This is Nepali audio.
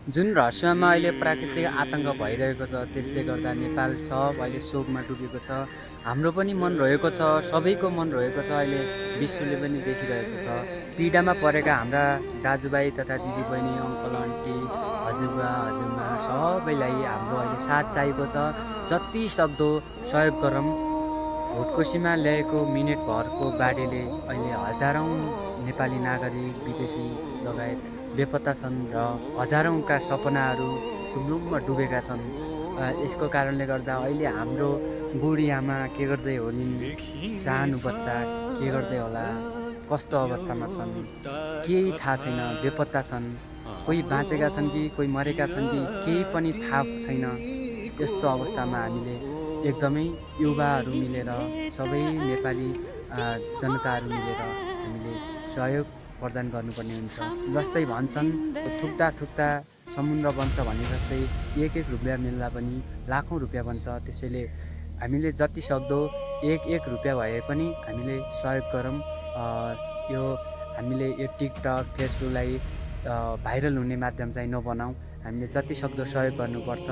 जुन रहस्यमा अहिले प्राकृतिक आतङ्क भइरहेको छ त्यसले गर्दा नेपाल सब अहिले शोकमा डुबेको छ। हाम्रो पनि मन रहेको छ, सबैको मन रहेको छ, अहिले विश्वले पनि देखिरहेको छ। पीडामा परेका हाम्रा दाजुभाइ तथा दिदीबहिनी, अङ्कल आन्टी, हजुरबा हजुरआमा सबैलाई हाम्रो अहिले साथ चाहिएको छ। जति सक्दो सहयोग गरौँ। भोटकोसीमा ल्याएको मिनेटभरको बाढीले अहिले हजारौँ नेपाली नागरिक, विदेशी लगायत बेपत्ता छन् र हजारौँका सपनाहरू झुम्रुममा डुबेका छन्। यसको कारणले गर्दा अहिले हाम्रो बुढी आमा के गर्दै होलिन्, सानो बच्चा के गर्दै होला, कस्तो अवस्थामा छन्, केही थाहा छैन, बेपत्ता छन्। कोही बाँचेका छन् कि कोही मरेका छन् कि केही पनि थाहा छैन। यस्तो अवस्थामा हामीले एकदमै युवाहरू मिलेर, सबै नेपाली जनताहरू मिलेर हामीले सहयोग प्रदान गर्नुपर्ने हुन्छ। जस्तै भन्छन् थुक्दा थुक्दा समुद्र बन्छ भने जस्तै एक एक रुपियाँ मिल्दा पनि लाखौँ रुपियाँ बन्छ। त्यसैले हामीले जति सक्दो एक एक रुपियाँ भए पनि हामीले सहयोग गरौँ। यो हामीले यो टिकटक फेसबुकलाई भाइरल हुने माध्यम चाहिँ नबनाऊ। हामीले जति सक्दो सहयोग गर्नुपर्छ।